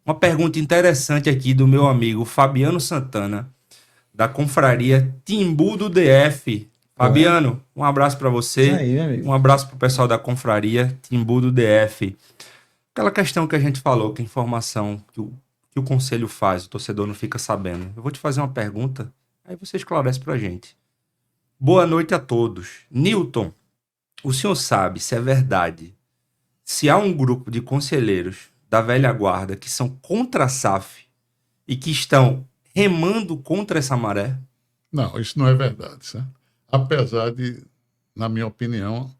Uma pergunta interessante aqui do meu amigo Fabiano Santana, da confraria Timbu do DF. Ué, Fabiano, um abraço para isso você, aí, meu um amigo. abraço para o pessoal da confraria Timbu do DF. Aquela questão que a gente falou, que a informação que o conselho faz, o torcedor não fica sabendo. Eu vou te fazer uma pergunta, aí você esclarece para a gente. Boa noite a todos. Newton, o senhor sabe se é verdade, se há um grupo de conselheiros da velha guarda que são contra a SAF e que estão remando contra essa maré? Não, isso não é verdade, certo? Apesar de, na minha opinião,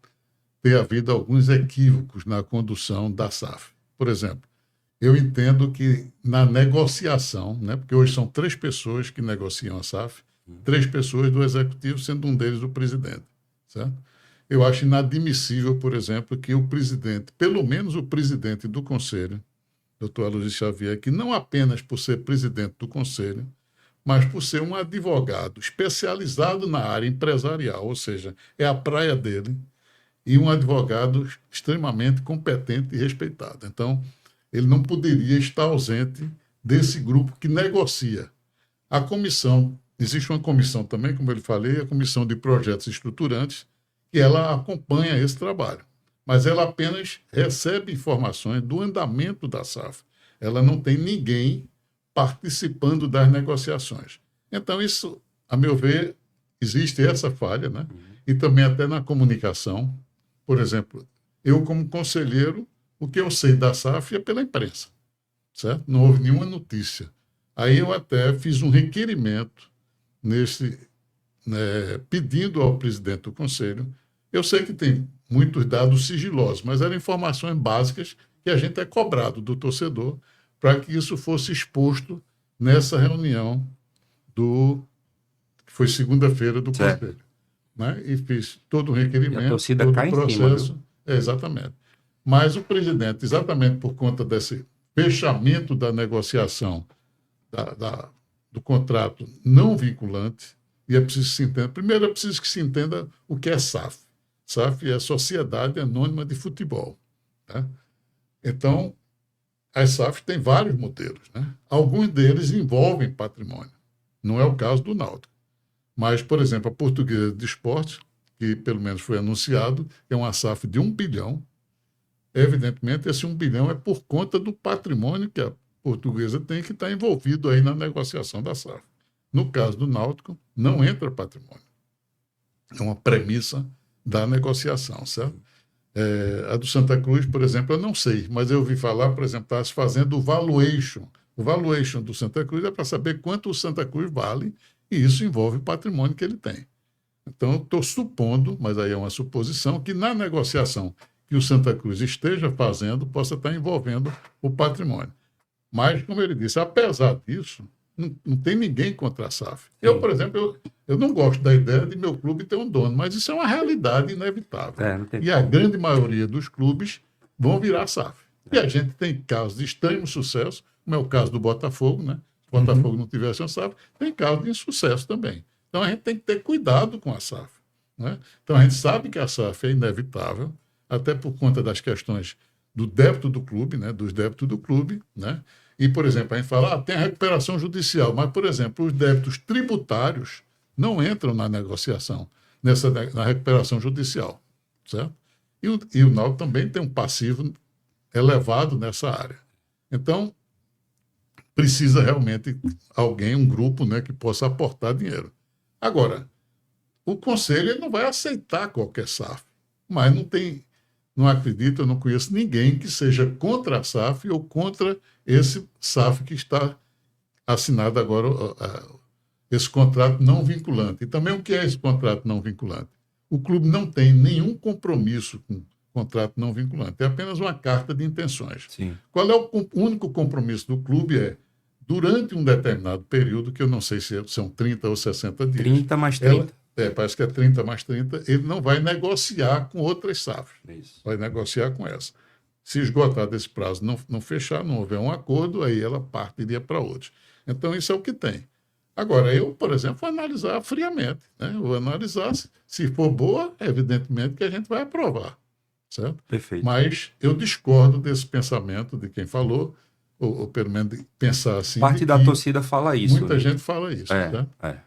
ter havido alguns equívocos na condução da SAF. Por exemplo, eu entendo que na negociação, né, porque hoje são 3 pessoas que negociam a SAF, 3 pessoas do executivo, sendo um deles o presidente, certo? Eu acho inadmissível, por exemplo, que o presidente, pelo menos o presidente do conselho, doutor Aloysio Xavier, que não apenas por ser presidente do conselho, mas por ser um advogado especializado na área empresarial, ou seja, é a praia dele, e um advogado extremamente competente e respeitado. Então, ele não poderia estar ausente desse grupo que negocia. A comissão, existe uma comissão também, como eu lhe falei, a comissão de projetos estruturantes, que ela acompanha esse trabalho. Mas ela apenas recebe informações do andamento da SAF. Ela não tem ninguém participando das negociações. Então, isso, a meu ver, existe essa falha, né? E também até na comunicação. Por exemplo, eu, como conselheiro, o que eu sei da SAF é pela imprensa, certo? Não houve nenhuma notícia. Aí eu até fiz um requerimento nesse, pedindo ao presidente do conselho. Eu sei que tem muitos dados sigilosos, mas eram informações básicas que a gente é cobrado do torcedor para que isso fosse exposto nessa reunião que foi segunda-feira do Certo. conselho, né? E fiz todo o E a requerimento, torcida todo o cai em cima, viu? processo, exatamente. Mas o presidente, exatamente por conta desse fechamento da negociação da, da, do contrato não vinculante, e é preciso que se entenda. Primeiro, é preciso que se entenda o que é SAF. SAF é a Sociedade Anônima de Futebol. Né? Então, a SAF tem vários modelos. Né? Alguns deles envolvem patrimônio. Não é o caso do Náutico. Mas, por exemplo, a Portuguesa de Esportes, que pelo menos foi anunciado, é uma SAF de 1 bilhão. Evidentemente, esse 1 bilhão é por conta do patrimônio que a portuguesa tem que estar envolvido aí na negociação da SAF. No caso do Náutico, não entra patrimônio. É uma premissa da negociação, certo? A do Santa Cruz, por exemplo, eu não sei, mas eu ouvi falar, por exemplo, está se fazendo o valuation. O valuation do Santa Cruz é para saber quanto o Santa Cruz vale, e isso envolve o patrimônio que ele tem. Então, estou supondo, mas aí é uma suposição, que na negociação que o Santa Cruz esteja fazendo possa estar envolvendo o patrimônio. Mas, como ele disse, apesar disso, não tem ninguém contra a SAF. Eu, Sim. por exemplo, eu não gosto da ideia de meu clube ter um dono, mas isso é uma realidade inevitável. É, não tem E a como. grande maioria dos clubes vão virar SAF. E a gente tem casos de extremo sucesso, como é o caso do Botafogo, né? Se o Botafogo não tivesse uma SAF, tem casos de insucesso também. Então a gente tem que ter cuidado com a SAF. Né? Então a gente sabe que a SAF é inevitável, até por conta das questões do débito do clube, né? Dos débitos do clube, né? E, por exemplo, a gente fala, tem a recuperação judicial, mas, por exemplo, os débitos tributários não entram na negociação, na recuperação judicial, certo? E o Náutico também tem um passivo elevado nessa área. Então, precisa realmente alguém, um grupo, né, que possa aportar dinheiro. Agora, o conselho ele não vai aceitar qualquer SAF, mas não acredito, eu não conheço ninguém que seja contra a SAF ou contra esse SAF que está assinado agora, esse contrato não vinculante. E também o que é esse contrato não vinculante? O clube não tem nenhum compromisso com o contrato não vinculante, é apenas uma carta de intenções. Sim. Qual é o único compromisso do clube? Durante um determinado período, que eu não sei se são 30 ou 60 dias, 30 mais ela, 30. parece que é 30 mais 30, ele não vai negociar com outras SAFs, Isso. vai negociar com essa. Se esgotar desse prazo, não fechar, não houver um acordo, aí ela partiria para outros. Então, isso é o que tem. Agora, eu, por exemplo, vou analisar friamente. Né? Eu vou analisar, se for boa, evidentemente que a gente vai aprovar, certo? Perfeito. Mas eu discordo desse pensamento de quem falou, ou pelo menos pensar assim. Parte de da que torcida fala isso. muita né? gente fala isso. É, Tá? é.